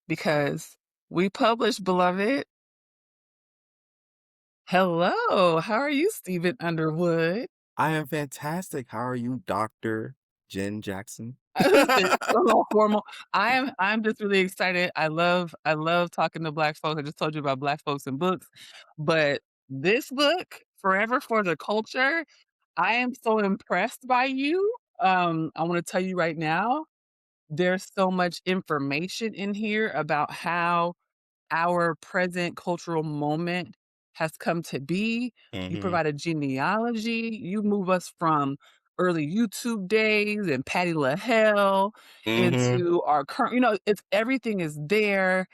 because we publish, beloved. Hello, how are you, Stephen Underwood? I am fantastic. How are you, Dr. Jen Jackson? Listen, a little formal. I'm just really excited. I love talking to Black folks. I just told you about Black folks and books, but this book, Forever for the Culture, I am so impressed by you. I want to tell you right now, there's so much information in here about how our present cultural moment has come to be. You Mhm, provide a genealogy. You move us from early YouTube days and Patty LaHelle mhm. into our current, it's everything is there.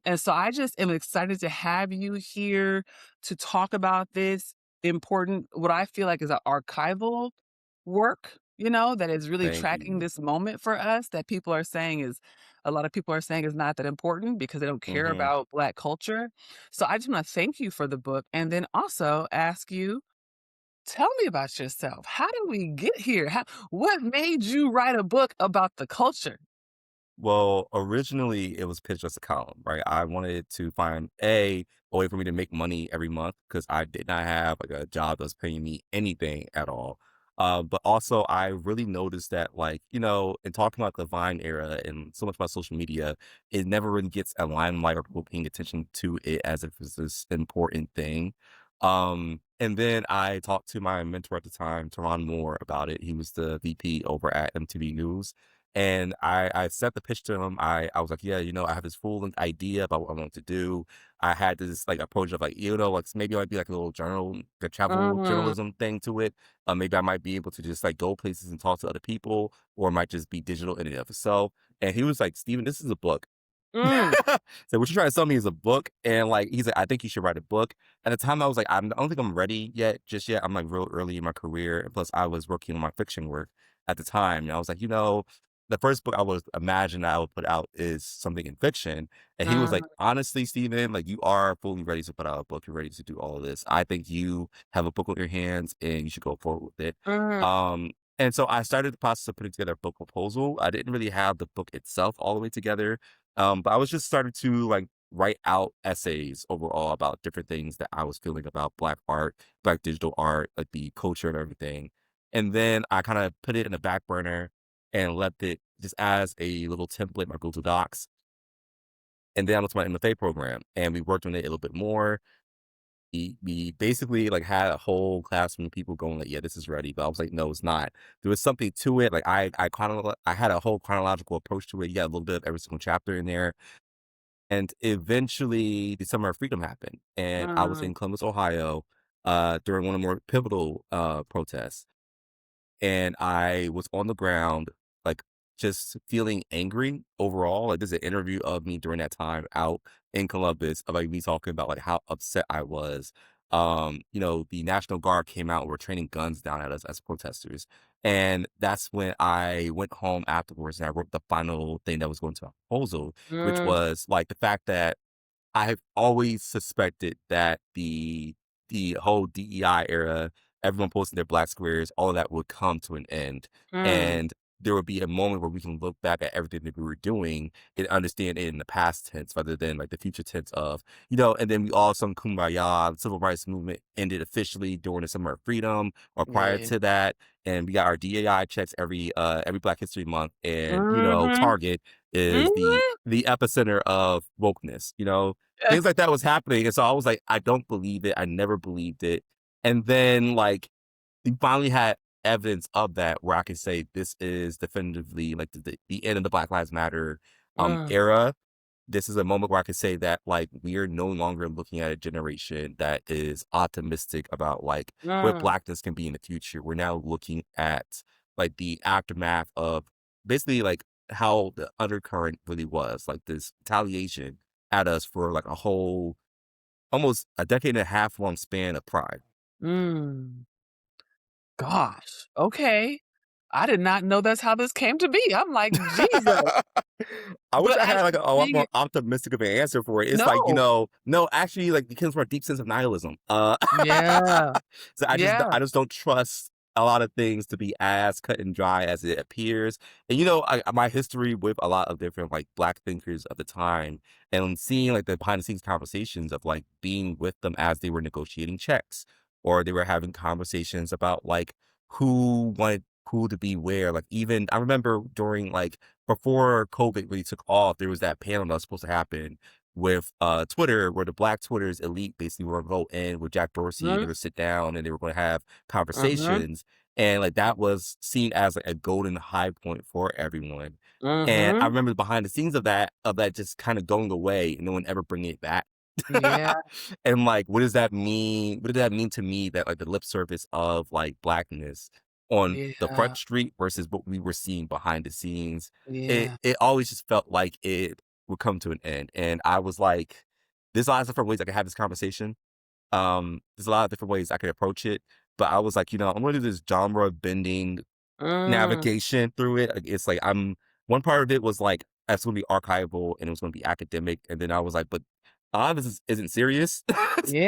And so I just am excited to have you here to talk about this important, what I feel like is an archival work, that is really Thank tracking you. this moment for us that people are saying is a lot of people are saying is not that important because they don't care Mhm. about Black culture. So I just want to thank you for the book and then also ask you, tell me about yourself. How did we get here? What made you write a book about the culture? Well, originally it was pitched as a column, right? I wanted to find a way for me to make money every month because I did not have like a job that was paying me anything at all. But also I really noticed that in talking about the Vine era and so much about social media, it never really gets a limelight or people paying attention to it as if it's this important thing. And then I talked to my mentor at the time, Teron Moore, about it. He was the VP over at MTV News, and I sent the pitch to him. I was like, "Yeah, I have this full idea about what I want to do." I had this, like, approach of, like, maybe it might be, like, a little travel Mm, journalism thing to it. Maybe I might be able to just, like, go places and talk to other people, or it might just be digital in and of itself. And he was like, "Steven, this is a book." mm, So, "What you're trying to sell me is a book," and, like, he's like, "I think you should write a book." At the time, I was like, I don't think I'm ready yet, just yet. I'm, like, real early in my career, and plus I was working on my fiction work at the time, and I was like, the first book I would imagine that I would put out is something in fiction. And he was like, mm, honestly, Steven, like you are fully ready to put out a book. You're ready to do all of this. I think you have a book on your hands and you should go forward with it. mm, And so I started the process of putting together a book proposal. I didn't really have the book itself all the way together. But I was just starting to like write out essays overall about different things that I was feeling about Black art, Black digital art, like the culture and everything. And then I kind of put it in the back burner and left it just as a little template in my Google Docs. And then I went to my MFA program and we worked on it a little bit more. We basically like had a whole classroom of people going like, yeah, this is ready. But I was like, no, it's not. There was something to it. Like I had a whole chronological approach to it. You got a little bit of every single chapter in there. And eventually the Summer of Freedom happened. And I was mm, in Columbus, Ohio, during one of the more pivotal protests. And I was on the ground, like, just feeling angry overall. Like, there's an interview of me during that time out in Columbus of, like, me talking about, like, how upset I was. The National Guard came out and were training guns down at us as protesters. And that's when I went home afterwards and I wrote the final thing that was going to a proposal, which mm, was, like, the fact that I have always suspected that the whole DEI era, everyone posting their black squares, all of that would come to an end. mm, And there would be a moment where we can look back at everything that we were doing and understand it in the past tense rather than like the future tense of, and then we all sung Kumbaya. The civil rights movement ended officially during the Summer of Freedom or prior yeah. to that. And we got our DAI checks every Black History Month. And, Mhm, Target is the mhm. the epicenter of wokeness, things like that was happening, and so I was like, "I don't believe it, I never believed it." And then, like, we finally had evidence of that where I can say this is definitively, like, the end of the Black Lives Matter, Mm, era. This is a moment where I can say that, like, we're no longer looking at a generation that is optimistic about, like, where mm, Blackness can be in the future. We're now looking at, like, the aftermath of basically, like, how the undercurrent really was, like, this retaliation at us for, like, a whole almost a decade and a half long span of pride. mm. Gosh, okay. I did not know that's how this came to be. I'm like, "Jesus." I wish But I I had, like, a lot figure more optimistic of an answer for it. It's like, no. no, actually, like, it comes from a deep sense of nihilism. Yeah, So yeah. I just don't trust a lot of things to be as cut and dry as it appears. And my history with a lot of different like black thinkers of the time and seeing like the behind the scenes conversations of like being with them as they were negotiating checks or they were having conversations about like who wanted who to be where. Like even I remember during like before COVID really took off, there was that panel that was supposed to happen with Twitter, where the Black Twitter's elite basically were going to go in with Jack Dorsey. They Mhm, would sit down and they were going to have mhm, conversations, and like that was seen as like a golden high point for everyone. And I mhm. remember behind the scenes of that just kind of going away and no one ever bringing it back. Yeah, And like, what does that mean? What did that mean to me that like the lip service of like blackness on the yeah, front street versus what we were seeing behind the scenes? It yeah. it always just felt like it would come to an end. And I was like, there's a lot of different ways I can have this conversation. There's a lot of different ways I could approach it. But I was like, I'm gonna do this genre bending Mm, navigation through it. Like, it's like one part of it was like that's gonna be archival and it was gonna be academic, and then I was like, but a lot of this isn't serious.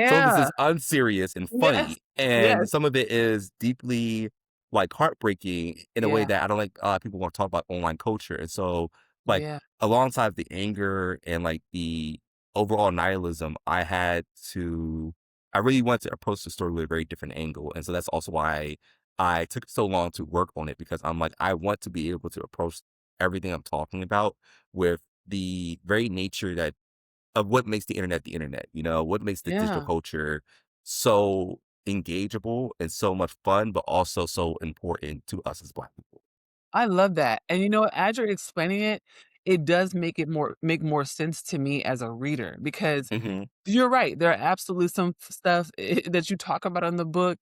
Some of this yeah, is unserious and yes, funny, and yes, some of it is deeply like heartbreaking in a way yeah, that I don't like a lot of people want to talk about online culture. And so like yeah, alongside the anger and like the overall nihilism, I really wanted to approach the story with a very different angle. And so that's also why I took so long to work on it because I'm like, I want to be able to approach everything I'm talking about with the very nature that of what makes the internet, what makes the digital yeah. culture so engageable and so much fun, but also so important to us as Black people. I love that, and as you're explaining it, it does make more sense to me as a reader because Hmm. you're right, there are absolutely some stuff that you talk about in the book,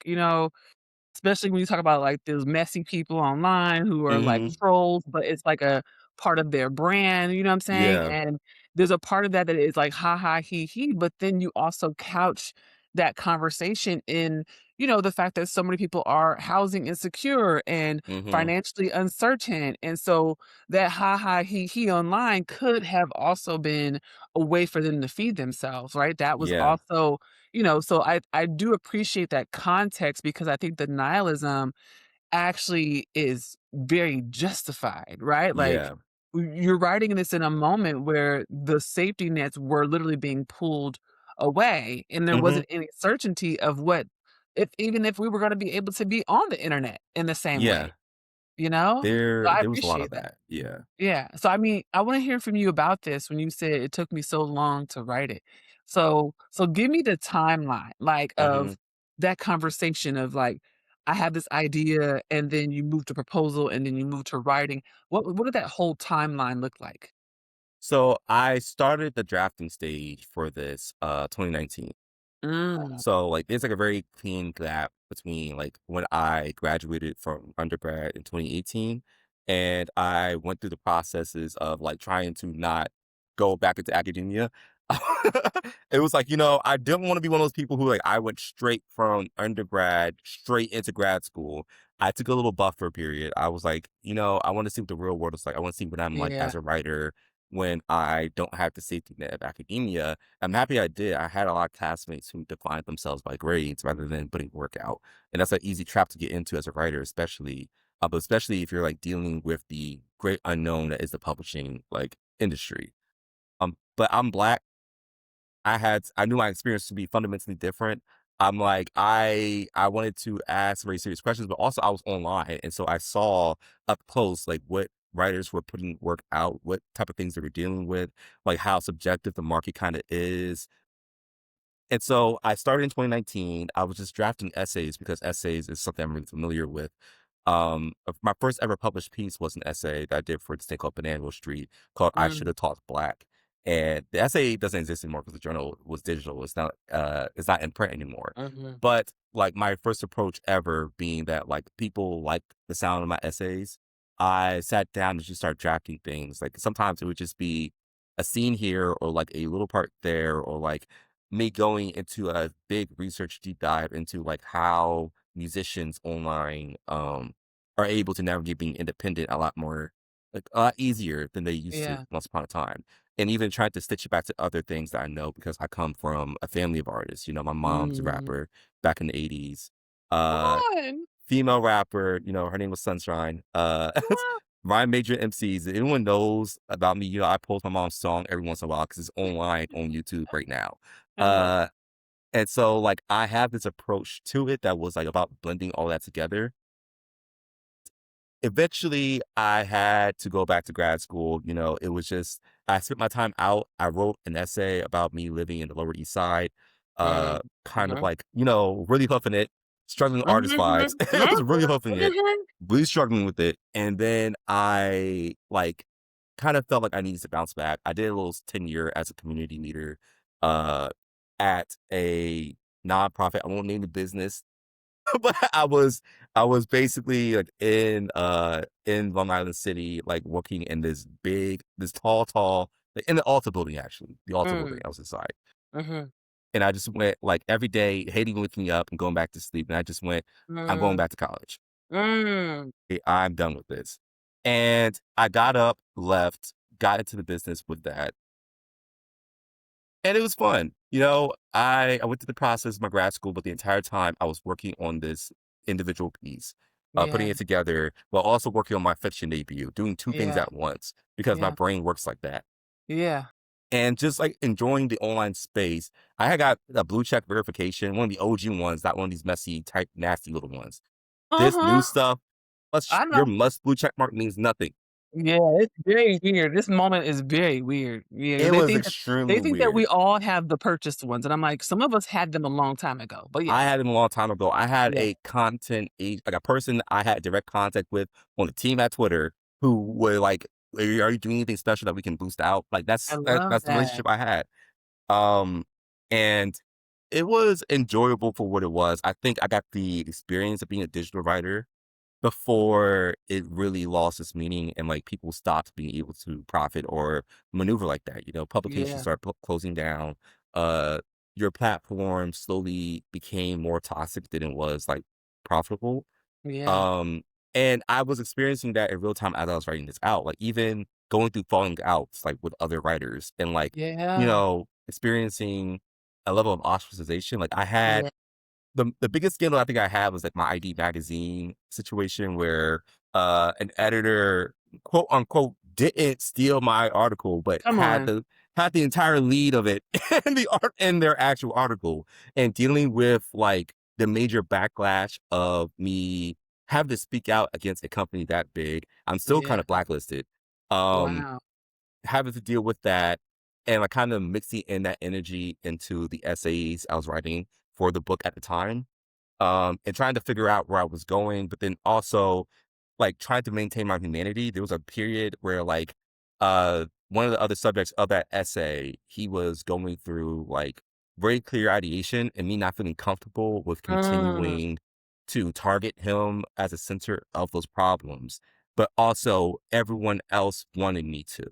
especially when you talk about, like, those messy people online who are, like, Hmm. trolls, but it's like a part of their brand, you know what I'm saying? Yeah. And there's a part of that that is like, "Ha ha, he he," but then you also couch that conversation in, the fact that so many people are housing insecure and Hmm. financially uncertain, and so that "ha ha, he" online could have also been a way for them to feed themselves, right? That was Yeah. also so I do appreciate that context because I think the nihilism actually is very justified, right? Like Yeah. you're writing this in a moment where the safety nets were literally being pulled away and there Hmm. wasn't any certainty of what if even if we were going to be able to be on the internet in the same way, Yeah. you know? So I There was a lot of appreciate that. that. Yeah. Yeah. So, I mean, I wanna hear from you about this when you said it took me so long to write it. So give me the timeline, like, Hmm. of that conversation of, like, I have this idea, and then you move to proposal, and then you move to writing. What did that whole timeline look like? So I started the drafting stage for this 2019. Mm, So, like, there's, like, a very clean gap between, like, when I graduated from undergrad in 2018, and I went through the processes of, like, trying to not go back into academia. It was like, I didn't wanna be one of those people who, like, I went straight from undergrad straight into grad school. I took a little buffer period. I was like, I wanna see what the real world is like. I wanna see what I'm like yeah, as a writer when I don't have the safety net of academia. I'm happy I did. I had a lot of classmates who defined themselves by grades rather than putting work out. And that's an easy trap to get into as a writer, but especially if you're like dealing with the great unknown that is the publishing like industry. But I'm Black. I knew my experience to be fundamentally different. I'm like, I wanted to ask very serious questions, but also I was online. And so I saw up close like what writers were putting work out, what type of things they were dealing with, like how subjective the market kind of is. And so I started in 2019. I was just drafting essays because essays is something I'm really familiar with. My first ever published piece was an essay that I did for this thing called Banana Street called "I Should mm, Have Talked Black." And the essay doesn't exist anymore because the journal was digital. It's not in print anymore. mhm, But like my first approach ever being that like people like the sound of my essays, I sat down and just started drafting things. Like sometimes it would just be a scene here or like a little part there or like me going into a big research deep dive into like how musicians online are able to navigate being independent a lot more like a lot easier than they used to yeah, once upon a time. And even trying to stitch it back to other things that I know because I come from a family of artists. My mom's a mm. rapper back in the 80s. Uh Fun. female rapper, you know, her name was Sunshine. Ah, My major MCs, if anyone knows about me, you know, I post my mom's song every once in a while because it's online on YouTube right now. I love Uh, and so, like, I have this approach to it that was, like, about blending all that together. Eventually, I had to go back to grad school, you know, it was just I spent my time out, I wrote an essay about me living in the Lower East Side, mm, kind of mhm, like, you know, really huffing it, struggling mhm, artist vibes. mhm, I was really mhm, huffing it, mhm. really struggling with it, and then I, like, kind of felt like I needed to bounce back. I did a little tenure as a community leader, uh, at a nonprofit, I won't name the business, but I was basically, like, in Long Island City, like, working in this tall like, in the Alta building, actually, the Alta building, Mm, I was inside, mhm, and I just went, like, every day hating waking up and going back to sleep, and I just went, "I'm going mm, back to college. mm. I'm done with this." And I got up, left, got into the business with that, and it was fun. You know, I went through the process of my grad school, but the entire time I was working on this individual piece, Yeah, putting it together while also working on my fiction debut, doing 2 things yeah, at once because my yeah, brain works like that. yeah. And just like enjoying the online space, I had got a blue check verification, one of the OG ones, not one of these messy type nasty little ones. This new Uh-huh. stuff, I your know. must blue check mark means nothing. Yeah, it's very weird. This moment is very weird. Yeah, It they was think that they extremely think that we weird. all have the purchased ones, and I'm like, some of us had them a long time ago. But yeah, I had it a long time ago. I had yeah, a like a person I had direct contact with on the team at Twitter who were like, are you doing anything special that we can boost out?" Like I love that's the that. relationship I had. Um, and it was enjoyable for what it was. I think I got the experience of being a digital writer before it really lost its meaning and like people stopped being able to profit or maneuver like that. You know, publications Yeah, start closing down. Uh, your platform slowly became more toxic than it was like profitable. yeah, Um, and I was experiencing that in real time as I was writing this out. Like even going through falling outs like with other writers and like, you yeah, know, experiencing a level of ostracization. Like I had yeah. the biggest scandal I think I had was, like, my ID magazine situation where, an editor, quote, unquote, "didn't steal my article," but Come on. had the entire lead of it in their actual article, and dealing with, like, the major backlash of me having to speak out against a company that big. I'm still Yeah. kinda blacklisted. Um, Wow. Having to deal with that and, like, kind of mixing in that energy into the essays I was writing for the book at the time, and trying to figure out where I was going, but then also, like, trying to maintain my humanity. There was a period where, like, one of the other subjects of that essay, he was going through, like, very clear ideation and me not feeling comfortable with Mm, continuing to target him as a center of those problems, but also everyone else wanted me to.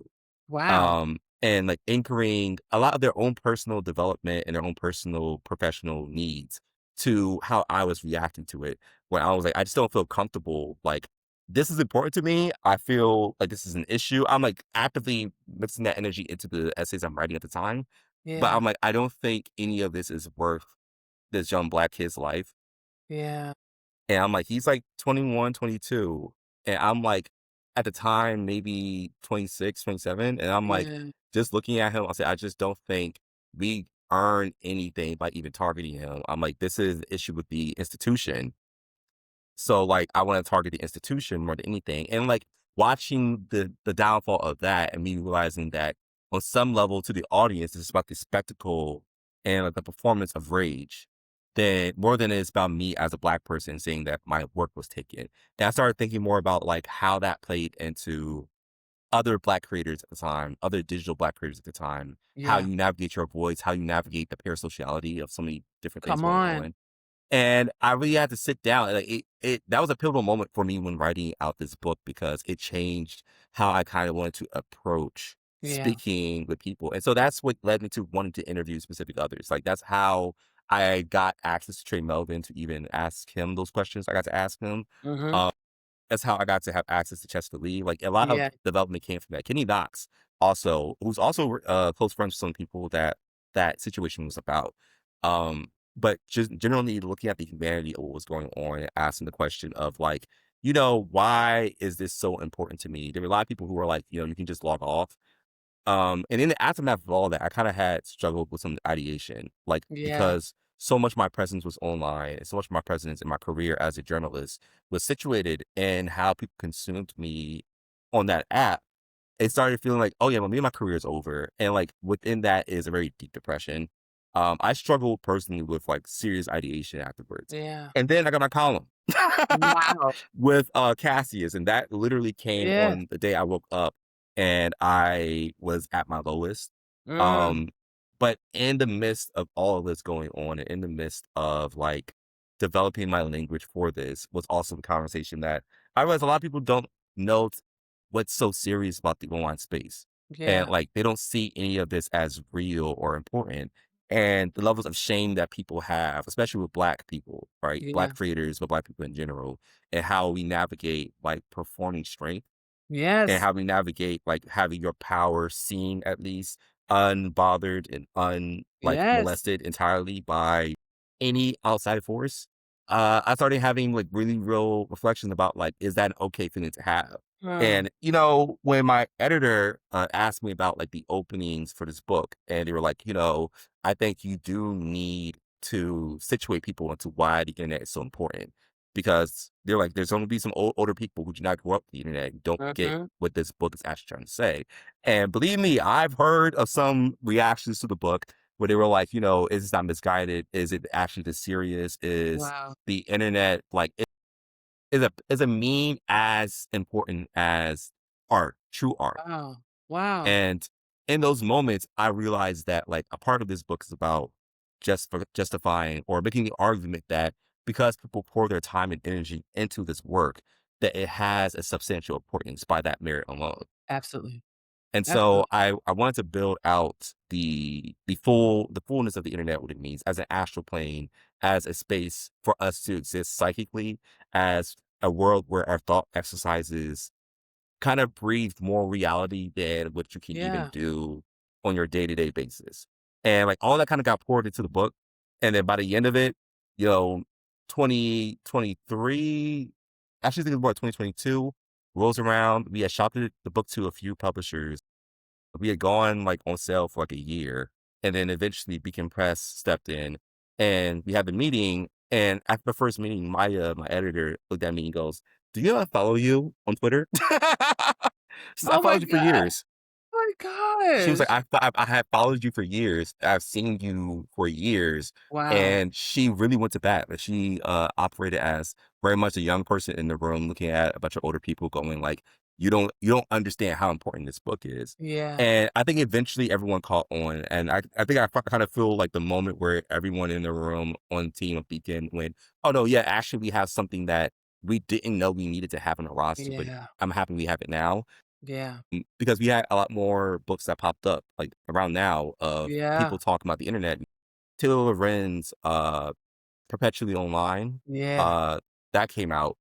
wow. And like anchoring a lot of their own personal development and their own personal professional needs to how I was reacting to it. When I was like, I just don't feel comfortable. Like, this is important to me. I feel like this is an issue. I'm like actively mixing that energy into the essays I'm writing at the time. But Yeah, I'm like, I don't think any of this is worth this young black kid's life. yeah, And I'm like, he's like 21, 22, and I'm like, at the time, maybe 26, 27, and I'm like, yeah. just looking at him, I said, "I just don't think we earn anything by even targeting him." I'm like, "This is an issue with the institution." So, like, I wanna target the institution more than anything, and, like, watching the downfall of that and me realizing that on some level to the audience, it's about the spectacle and, like, the performance of rage, then more than it is about me as a Black person saying that my work was taken. And I started thinking more about, like, how that played into other Black creators at the time, other digital Black creators at the time, how Yeah. you navigate your voice, how you navigate the parasociality of so many different things Come going on. on. And I really had to sit down and, like, it that was a pivotal moment for me when writing out this book because it changed how I kinda wanted to approach Yeah. speaking with people, and so that's what led me to wanting to interview specific others, like, that's how I got access to Trey Melvin to even ask him those questions I got to ask him. Mhm. Um, that's how I got to have access to Chester Lee, like, a lot of Yeah. development came from that. Kenny Knox also who's also, close friends with some people that that situation was about. but just generally looking at the humanity of what was going on and asking the question of like, why is this so important to me? There were a lot of people who were like, you can just log off. And in the aftermath of all that, I kind of had struggled with some ideation, like Yeah. because so much of my presence was online and so much of my presence in my career as a journalist was situated in how people consumed me on that app. It started feeling like, oh yeah, well, maybe my career is over. And like within that is a very deep depression. I struggled personally with like serious ideation afterwards. Yeah. And then I got my column Wow. with Cassius, and that literally came Yes. on the day I woke up and I was at my lowest. Mm. Um, but in the midst of all of this going on, and in the midst of like developing my language for this was also the conversation that I realized a lot of people don't know what's so serious about the online space. And Yeah. like they don't see any of this as real or important. And the levels of shame that people have, especially with black people, right? Yeah. Black creators, but black people in general, and how we navigate like performing strength and Yes. how we navigate like having your power seen at least unbothered and like Yes. molested entirely by any outside force. I started having like really real reflections about like, is that an okay feeling to have? Mm. And when my editor asked me about like the openings for this book, and they were like, I think you do need to situate people into why the internet is so important because they're like, there's going to be some older people who do not grow up with the internet and don't get Mhm. what this book is actually trying to say. And believe me, I've heard of some reactions to the book where they were like, is this not misguided? Is it actually this serious? Is Wow. the internet like is a meme as important as art, true art? Wow. Wow. And in those moments, I realized that like a part of this book is about just for justifying or making the argument that because people pour their time and energy into this work, that it has a substantial importance by that merit alone. Absolutely. And so Absolutely. I wanted to build out the fullness of the internet, what it means as an astral plane, as a space for us to exist psychically, as a world where our thought exercises kind of breathe more reality than what you can even Yeah. do on your day-to-day basis. And like all that kind of got poured into the book. And then by the end of it, you know, 2023, actually I think it was about 2022, rolls around. We had shopped the book to a few publishers. We had gone like on sale for like a year. And then eventually Beacon Press stepped in and we had the meeting. And after the first meeting, my editor looked at me and goes, "Do you know I follow you on Twitter?" She said, "I Oh my followed you for god. years." Oh my She was like, gosh. I have followed you for years. I've seen you for years." Wow. And she really went to bat. Like she operated as very much a young person in the room, looking at a bunch of older people going like, you don't understand how important this book is. Yeah. And I think eventually everyone caught on. And I think kind of feel like the moment where everyone in the room on team of Beacon went, oh no, yeah, actually we have something that we didn't know we needed to have on the roster, but Yeah. I'm happy we have it now. Yeah. Because we had a lot more books that popped up, like, around now of Yeah. people talking about the internet. Taylor Lorenz, Perpetually Online, Yeah. uh, that came out,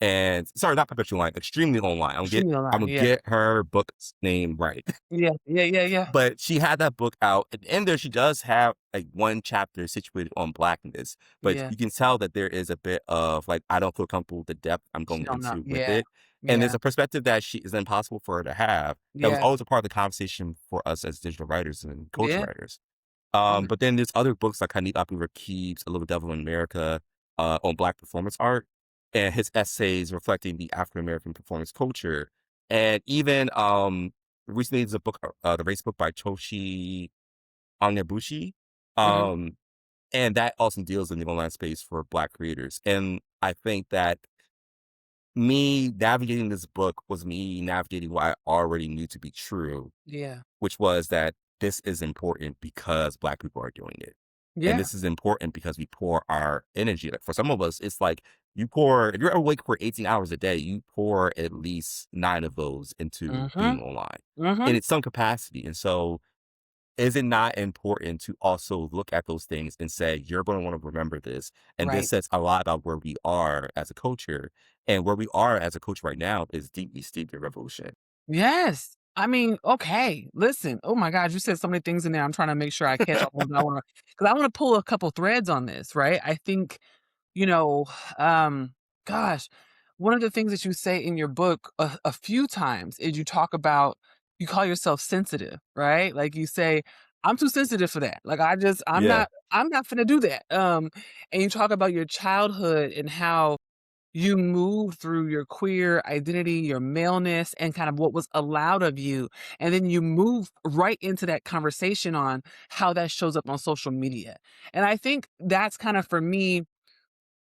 and sorry, not Perpetually Online, Extremely Online. Extremely I'm alive. gonna Yeah. get her book's name right. Yeah. Yeah. Yeah. Yeah. But she had that book out, and in there, she does have, like, one chapter situated on Blackness, but Yeah. you can tell that there is a bit of, like, I don't feel comfortable with the depth I'm She going don't know. into with Yeah. it, and there's Yeah. a perspective that she is impossible for her to have, that was Yeah. always a part of the conversation for us as digital writers and culture Yeah. writers. Mm. But then there's other books like Hanif Abdul-Rakib's A Little Devil in America, on Black performance art, and his essays reflecting the African American performance culture. And even recently there's a book, the race book by Toshi Onyebuchi. Mhm. Um, and that also deals in the online space for Black creators. And I think that me navigating this book was me navigating what I already knew to be true, Yeah. which was that this is important because Black people are doing it. And Yeah. this is important because we pour our energy. Like for some of us, it's like if you're awake for 18 hours a day, you pour at least 9 of those into Mhm. being online and Mhm. it's some capacity. And so is it not important to also look at those things and say, you're going to want to remember this? And this Right. says a lot about where we are as a culture. And where we are as a culture right now is deeply steeped in revolution. Yes. I mean, okay, listen, oh my god, you said so many things in there, I'm trying to make sure I catch all of them. I wanna pull a couple threads on this, right? I think, you know, um, gosh, one of the things that you say in your book a few times is you talk about you call yourself sensitive, right? Like you say, "I'm too sensitive for that." Like, Yeah. I'm not finna do that. And you talk about your childhood and how you moved through your queer identity, your maleness, and kind of what was allowed of you. And then you move right into that conversation on how that shows up on social media. And I think that's kind of for me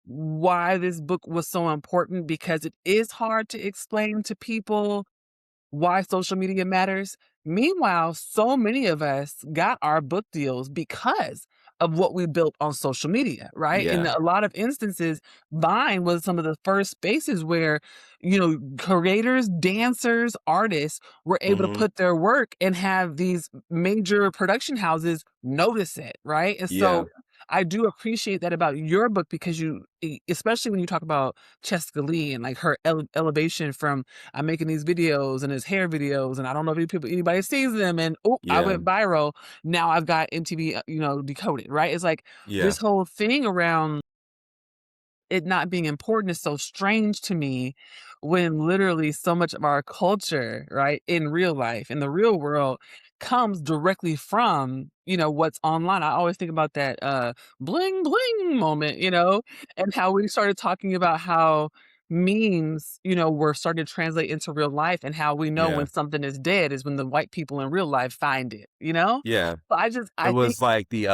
why this book was so important because it is hard to explain to people why social media matters. Meanwhile, so many of us got our book deals because of what we built on social media, right? In Yeah. a lot of instances, Vine was some of the first spaces where, you know, creators, dancers, artists were able to Mhm. put their work and have these major production houses notice it, right? And Yeah. so I do appreciate that about your book because especially when you talk about Cheska Lee and like her elevation from I'm making these videos and his hair videos, and I don't know if anybody sees them. And oh, I Yeah. went viral. Now I've got MTV, decoded. Right? It's like Yeah. this whole thing around it not being important is so strange to me when literally so much of our culture, right, in real life, in the real world, comes directly from, what's online. I always think about that bling bling moment, and how we started talking about how memes, were starting to translate into real life and how we know when Yeah. something is dead is when the white people in real life find it, you know? Yeah. So It I think was like the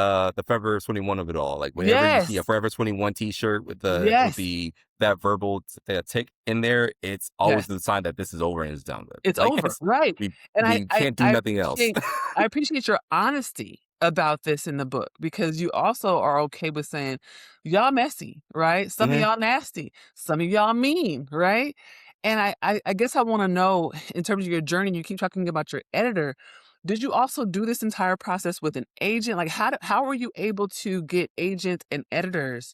Forever 21 of it all. Like whenever you see a yes, Forever 21 T-shirt with yes, that verbal tick in there, it's always yes. the sign that this is over and it's done with. It's Like over, right, we and we can't do nothing else. I appreciate your honesty about this in the book because you also are okay with saying, "Y'all messy," right? Some of Mhm. y'all nasty, some of y'all mean, right? And I guess I wanna know in terms of your journey, you keep talking about your editor, did you also do this entire process with an agent? Like, how were you able to get agents and editors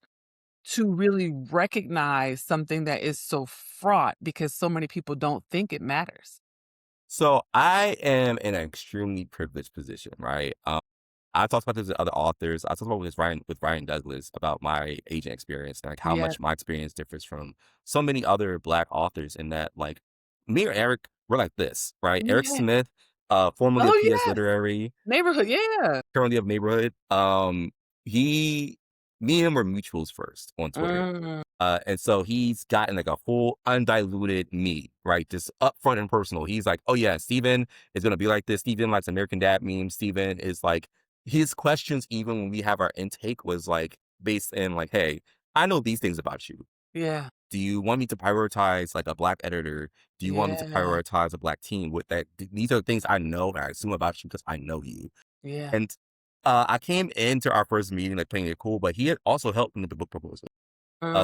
to really recognize something that is so fraught because so many people don't think it matters? So I am in an extremely privileged position, right? I talked about this with other authors. I talked about with Ryan Douglas about my agent experience and like how Yeah. much my experience differs from so many other Black authors. In that, like me or Eric, we're like this, right? Eric Yeah. Smith, formerly of Oh, PS yeah. Literary, Neighborhood, yeah. currently of Neighborhood. He, me and him were mutuals first on Twitter. Mm, And so he's gotten like a full undiluted me, right? Just upfront and personal. He's like, oh yeah, Steven is gonna be like this. Steven likes American Dad memes. Steven is like his questions, even when we have our intake, was like based in like, hey, I know these things about you. yeah, Do you want me to prioritize like a black editor? Do you want me to yeah, prioritize a black team? With that, these are things I know and I assume about you because I know you. yeah. And I came into our first meeting like playing it cool, but he had also helped me with the book proposal.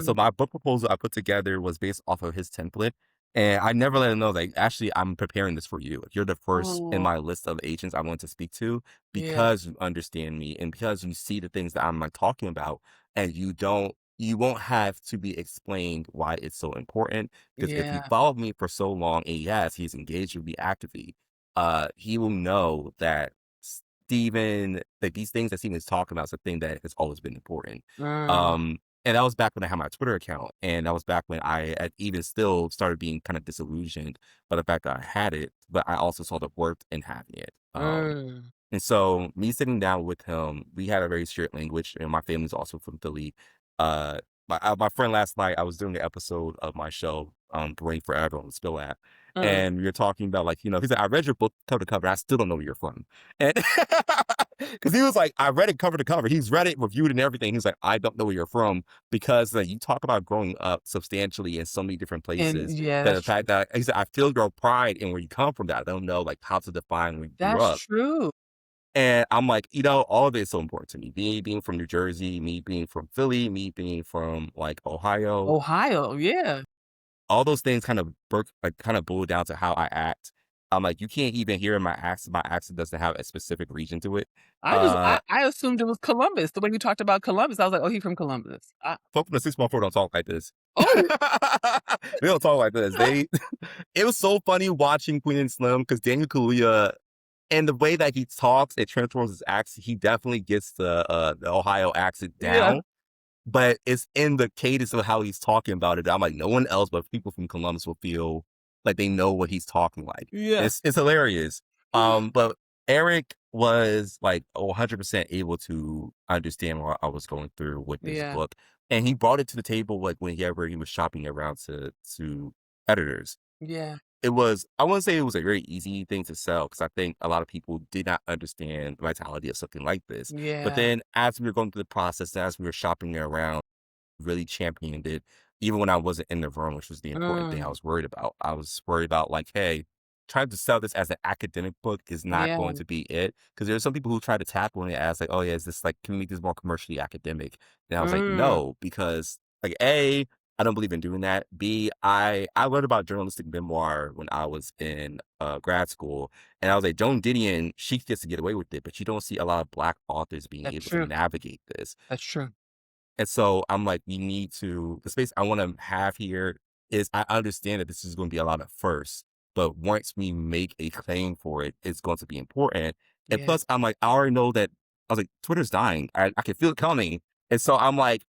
So Mm, my book proposal I put together was based off of his template, and I never let him know, like, "Actually, I'm preparing this for you. Like, you're the first in oh, my list of agents I want to speak to yeah, because you understand me and because you see the things that I'm, like, talking about, and you won't have to be explained why it's so important, because if you yeah. followed me for so long, and yes, he's engaged with me actively, he will know that Steven that these things that Steven is talking about is a thing that has always been important." Mm, Um and that was back when I had my Twitter account, and that was back when I had even still started being kind of disillusioned by the fact that I had it, but I also saw the worth in having it. mm, And so me sitting down with him, we had a very shared language, and my family's also from Philly. My friend last night, I was doing an episode of my show, Brain Forever on the Spill app, mm. and we were talking about like, he said, I read your book cover to cover. I still don't know where you're from. And because he was like, I read it cover to cover. He's read it, reviewed it, and everything. He's like, I don't know where you're from because you talk about growing up substantially in so many different And places yeah, that that's the fact true. that he said, I feel your pride in where you come from that I don't know like how to define where you grew That's up. true. And I'm like, all of it is so important to me. Me being from New Jersey, me being from Philly, me being from like Ohio, Ohio, yeah. all those things kind of kind of boil down to how I act. I'm like, "You can't even hear my accent doesn't have a specific region to it." I just Uh, I assumed it was Columbus. The way you talked about Columbus, I was like, "Oh, he's from Columbus." Folk from the 614 don't talk like this. Oh, They don't talk like this. It was so funny watching Queen and Slim because Daniel Kaluuya and the way that he talks and transforms his accent, he definitely gets the Ohio accent yeah, down. But it's in the cadence of how he's talking about it. I'm like, no one else but people from Columbus will feel like they know what he's talking like. yeah, It's hilarious. But Eric was like 100% able to understand what I was going through with this yeah, book, and he brought it to the table like whenever he was shopping around to editors. yeah, It was I wouldn't say it was a very easy thing to sell because I think a lot of people did not understand the vitality of something like this. But yeah. then as we were going through the process, as we were shopping around, really championed it, even when I wasn't in the room, which was the important thing I Mm, was worried about. I was worried about like, hey, trying to sell this as an academic book is not yeah, going to be it. Because there's some people who try to tackle it as like, oh yeah, is this like can we make this more commercially academic? And I was like, mm, no, because like A, I don't believe in doing that. B, I learned about journalistic memoir when I was in grad school, and I was like, Joan Didion, she gets to get away with it, but you don't see a lot of black authors being that's able to true, navigate this. that's true. And so I'm like, we need to the space I want to have here is I understand that this is going to be a lot of firsts, but once we make a claim for it, it's going to be important. And Yeah, plus, I'm like, I already know that I was like, Twitter's dying. I can feel it coming. And so I'm like,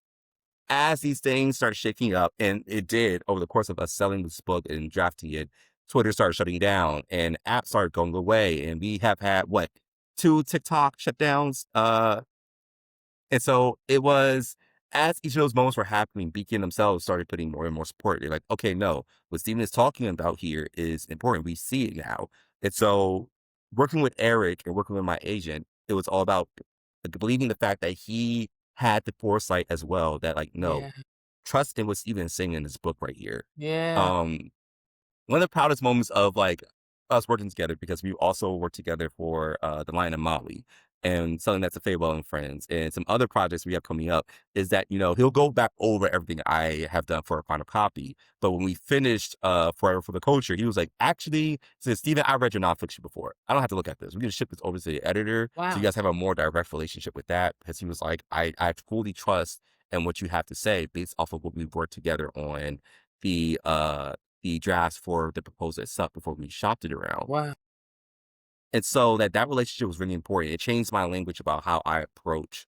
as these things start shaking up, and it did over the course of us selling this book and drafting it, Twitter started shutting down and apps started going away. And we have had what, two TikTok shutdowns? And so it was as each of those moments were happening, Beacon themselves started putting more and more support. They're like, okay, no, what Steven is talking about here is important. We see it now. And so working with Eric and working with my agent, it was all about believing the fact that he had the foresight as well that like, no, yeah, trust in what Steven is saying in this book right here. yeah. Um, One of the proudest moments of, like, us working together because we also worked together for, The Lion and Molly and selling that to Fable and Friends and some other projects we have coming up is that, he'll go back over everything I have done for a final copy. But when we finished, Forever for the Culture, he was like, "Actually," says, "Steven, I read your nonfiction before. I don't have to look at this. We can ship this over to the editor so you Wow, guys have a more direct relationship with that." Because he was like, "I fully trust in what you have to say based off of what we've worked together on the, uh, the drafts for the proposal itself before we shopped it around." wow. And so that relationship was really important. It changed my language about how I approach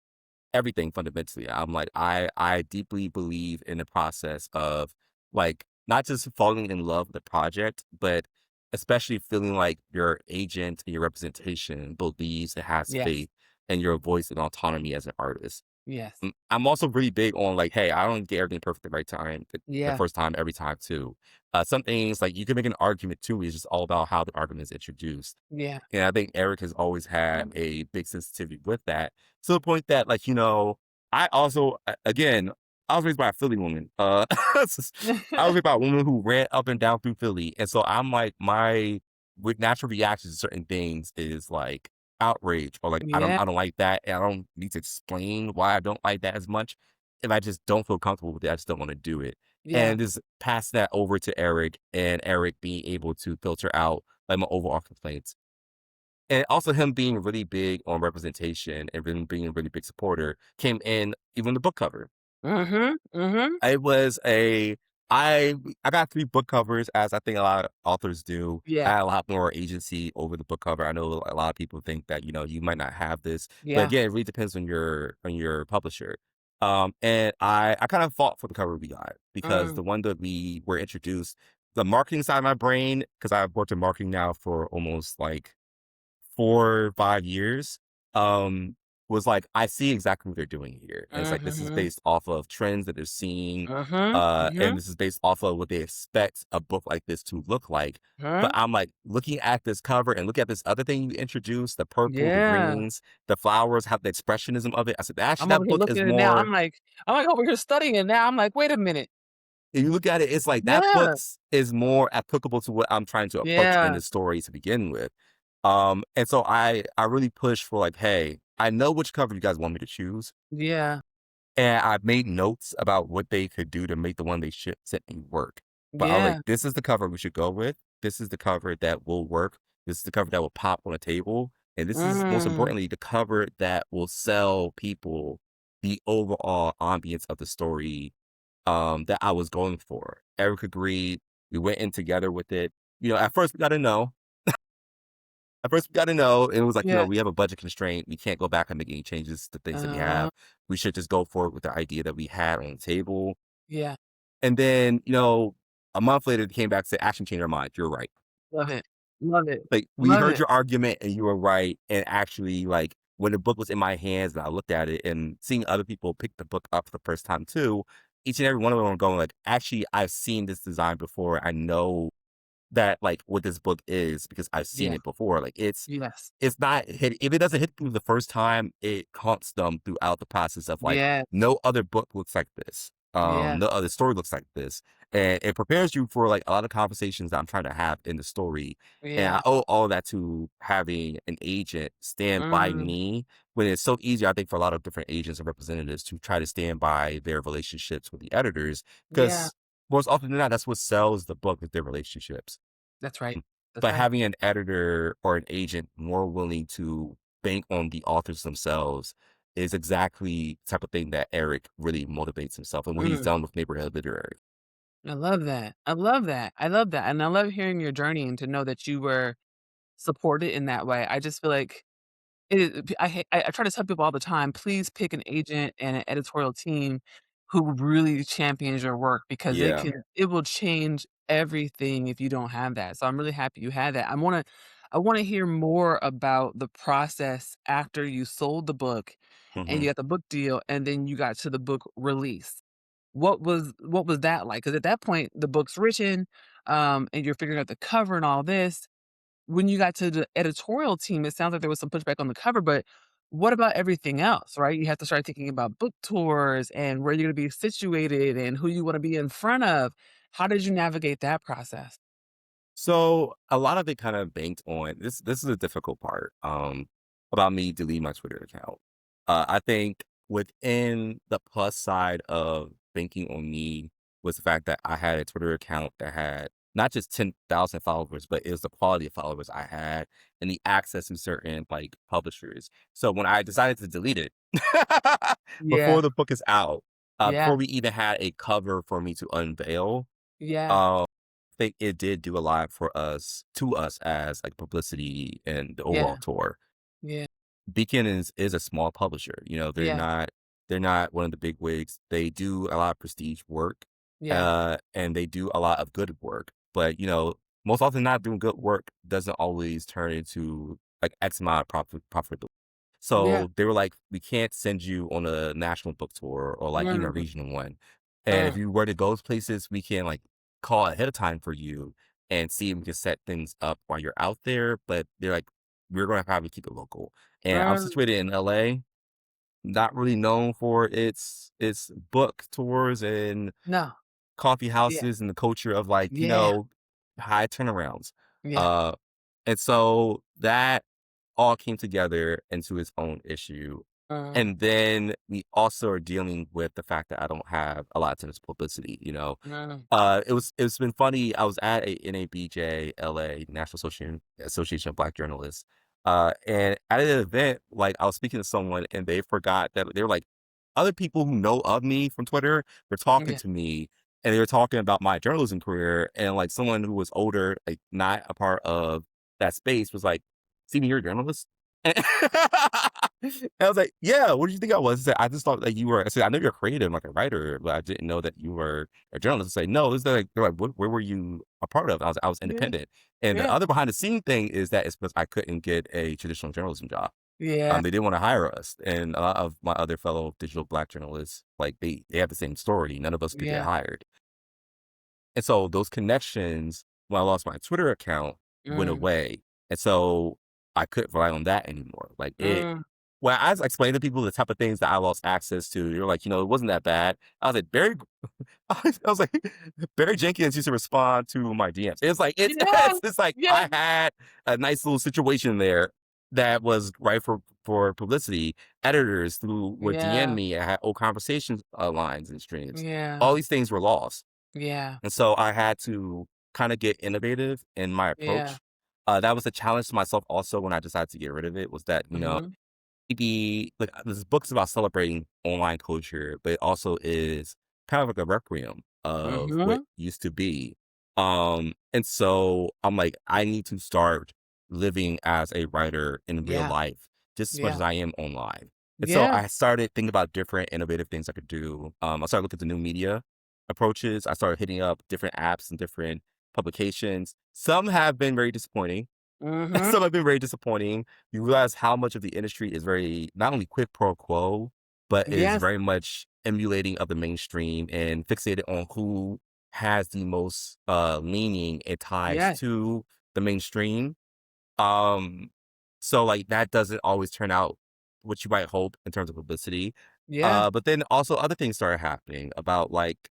everything fundamentally. I'm like, I deeply believe in the process of like not just falling in love with the project, but especially feeling like your agent and your representation believes it has Yes, faith in your voice and autonomy as an artist. yes, I'm also really big on like, hey, I don't get everything perfect the right time, the yeah, first time, every time too. Some things like you can make an argument too. It's just all about how the argument is introduced. yeah. And I think Eric has always had a big sensitivity with that to the point that like, I also, again, I was raised by a Philly woman. I was raised by a woman who ran up and down through Philly. And so I'm like, my with natural reactions to certain things is like outrage or like, Yeah, I don't like that. And I don't need to explain why I don't like that as much. If I just don't feel comfortable with it, I just don't want to do it. yeah, And just pass that over to Eric and Eric being able to filter out like my overall complaints and also him being really big on representation and really being a really big supporter came in even the book cover. mhm, mhm. It was a I I got 3 book covers as I think a lot of authors do. I Yeah, had a lot more agency over the book cover. I know a lot of people think that, you might not have this, but yeah, again, it really depends on your publisher. And I kind of fought for the cover we got because mm, the one that we were introduced, the marketing side of my brain, because I've worked in marketing now for almost like 4, 5 years, um, was like, I see exactly what they're doing here. And it's like, this is mhm, based off of trends that they're seeing, mhm, and mhm, this is based off of what they expect a book like this to look like. But mhm. I'm like, looking at this cover and look at this other thing you introduced, the purple, the Yeah. greens, the flowers, have the expressionism of it. I said, actually, I'm over that here book is looking at it now. more I'm like over here studying it now. I'm like, "Wait a minute." if you look at it, it's like that Yeah, books is more applicable to what I'm trying to approach in yeah, the story to begin with. And so I really push for like, hey, I know which cover you guys want me to choose, yeah, and I've made notes about what they could do to make the one they sent me work. But I was like, yeah, this is the cover we should go with. this is the cover that will work. This is the cover that will pop on a table. And this is most Mm. importantly the cover that will sell people the overall ambience of the story that I was going for. Eric agreed. We went in together with it. At first we got to know. At first we got to know. And it was like, Yeah. we have a budget constraint. We can't go back and make any changes to things that we Uh, have. We should just go forward with the idea that we had on the table. yeah. And then, a month later, they came back and said, "Action changed our mind. You're right. Love it. Love it. Like, we Love heard it. your argument and you were right." And actually, like, when the book was in my hands and I looked at it and seeing other people pick the book up for the first time too, each and every one of them were going like, "Actually, I've seen this design before. I know that, like, what this book is because I've seen Yeah. it before." Like, Yes. it's not hit if it doesn't hit through the first time, it haunts them throughout the process of, like, Yes. no other book looks like this. Yes. No other story looks like this, and it prepares you for, like, a lot of conversations that I'm trying to have in the story, and Yeah. I owe all of that to having an agent stand by Mm. me when it's so easy, I think, for a lot of different agents and representatives to try to stand by their relationships with the editors, Yeah. because most often than not, that's what sells the book, with their relationships. That's right. That's But right. having an editor or an agent more willing to bank on the authors themselves is exactly the type of thing that Eric really motivates himself and what he's Mm. done with Neighborhood Literary. I love that. I love that. I love that. And I love hearing your journey and to know that you were supported in that way. I just feel like I try to tell people all the time, please pick an agent and an editorial team who really champions your work because Yeah. it will change everything if you don't have that. So I'm really happy you had that. I wanna hear more about the process after you sold the book and Mhm. you got the book deal and then you got to the book release. What was that like? Because at that point, the book's written, and you're figuring out the cover and all this. When you got to the editorial team, it sounds like there was some pushback on the cover, but what about everything else, right? You have to start thinking about book tours and where you're gonna be situated and who you wanna be in front of. How did you navigate that process? So a lot of it kind of banked on this. This is a difficult part about me deleting my Twitter account. I think within the plus side of banking on me was the fact that I had a Twitter account that had not just 10,000 followers, but it was the quality of followers I had and the access to certain like publishers. So when I decided to delete it before Yeah, the book is out, yeah, before we even had a cover for me to unveil, yeah, um, think it did do a lot for us to us as, like, publicity and the overall yeah, tour. yeah, Beacon is a small publisher, yeah, they're not one of the big wigs. They do a lot of prestige work, yeah, and they do a lot of good work, but, most often not doing good work doesn't always turn into, like, X amount of profitability. yeah. So they were like, "We can't send you on a national book tour or, like, even a Mm, regional one. And if mm, you were to go those places, we can, like, call ahead of time for you and see if we can set things up while you're out there." But they're like, "We're gonna probably keep it local." And I'm mm. situated in LA, not really known for its book tours and No. coffee Yeah, houses and the culture of, like, yeah, high turnarounds. yeah. Uh, and so that all came together into its own issue. Mm, And then we also are dealing with the fact that I don't have a lot of tennis publicity. mm, It's been funny. I was at a NABJ LA, National Association of Black Journalists. And at an event, like, I was speaking to someone and they forgot that they were like, other people who know of me from Twitter were talking yeah, to me and they were talking about my journalism career. And like someone who was older, like not a part of that space, was like, "See me, you're a journalist." And I was like, "Yeah, what did you think I was?" He said, "I just thought that you were." I said, "I know you're creative, like a writer, but I didn't know that you were a journalist." I say, "No, this is like," they're like, "Where were you a part of?" I was yeah, independent. And the yeah, other behind the scene thing is that it's because I couldn't get a traditional journalism job. yeah, They didn't want to hire us. And a lot of my other fellow digital black journalists, like they have the same story. None of us could get yeah. hired. And so those connections, when I lost my Twitter account, went Mm, away. And so I couldn't rely on that anymore. Like it mm. when I explained to people the type of things that I lost access to, they're like, it wasn't that bad. I was like, I was like, Barry Jenkins used to respond to my DMs. It's like it's Yeah, it's like yeah, I had a nice little situation there that was right for publicity. Editors who would DM yeah, me. I had old conversations lines and streams. yeah, All these things were lost. yeah. And so I had to kind of get innovative in my Yeah. approach. That was a challenge to myself also when I decided to get rid of it was that, Mhm. maybe like this book's about celebrating online culture, but it also is kind of like a requiem of what Mhm. used to be. And so I'm like, I need to start living as a writer in real Yeah. life just as much as Yeah. I am online. And so Yeah. I started thinking about different innovative things I could do. I started looking at the new media approaches. I started hitting up different apps and different publications. Some have been very disappointing. Mhm. Some have been very disappointing. You realize how much of the industry is very not only quid pro quo, but is Yes. very much emulating of the mainstream and fixated on who has the most leaning and ties Yes. to the mainstream. Um, so like that doesn't always turn out what you might hope in terms of publicity. Yeah. But then also other things started happening about like,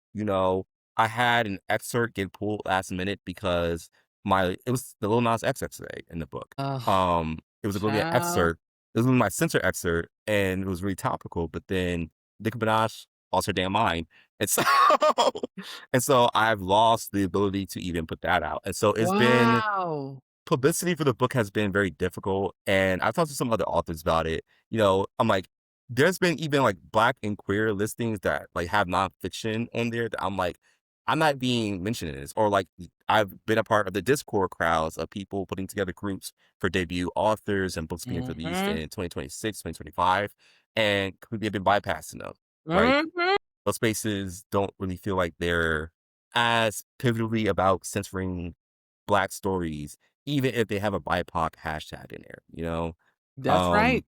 I had an excerpt get pulled last minute because it was the Lil Nas X excerpt in the book. Oh, It was going to be an child. excerpt. It was gonna be my censor excerpt, and it was really topical. But then Nicki Minaj lost her damn mind, and so and so I've lost the ability to even put that out. And so it's been Wow. publicity for the book has been very difficult, and I've talked to some other authors about it. I'm like, there's been even like Black and queer listings that like have nonfiction on there that I'm like, I'm not being mentioned in this, or like I've been a part of the Discord crowds of people putting together groups for debut authors and books being released Mhm. in 2026, 2025, and completely have been bypassing them. Right? Mhm. Those spaces don't really feel like they're as pivotally about censoring Black stories, even if they have a BIPOC hashtag in there? That's right. Um,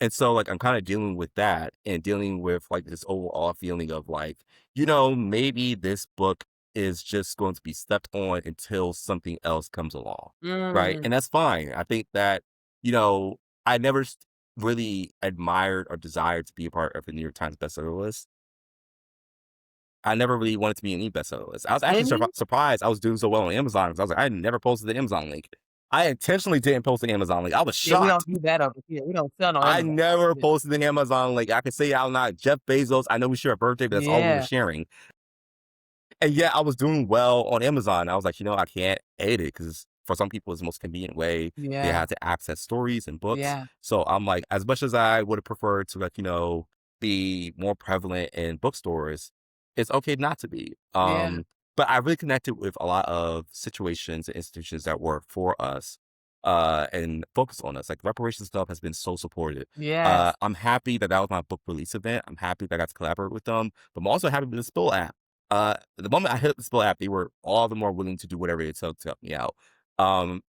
and so, like, I'm kinda dealing with that and dealing with, like, this overall feeling of, like, maybe this book is just going to be stepped on until something else comes along, right? Mm. And that's fine. I think that, you know, I never really admired or desired to be a part of the New York Times bestseller list. I never really wanted to be in any bestseller list. I was actually Any surprised I was doing so well on Amazon because I was like, I never posted the Amazon link. I intentionally didn't post the Amazon link. I was Yeah, we don't shocked. do that over here. We don't sell no I Amazon. never Yeah. posted the Amazon link. I could say I'm not Jeff Bezos. I know we share a birthday, but that's all we were Yeah. sharing. And yet I was doing well on Amazon. I was like, I can't hate it because for some people it's the most convenient way they Yeah. have to access stories and books. Yeah. So I'm like, as much as I would have preferred to like, be more prevalent in bookstores, it's okay not to be. Yeah. But I really connected with a lot of situations and institutions that work for us and focus on us. Like reparations stuff has been so supportive. Yes. I'm happy that that was my book release event. I'm happy that I got to collaborate with them, but I'm also happy with the Spill app. The moment I hit up the Spill app, they were all the more willing to do whatever it took to help me out.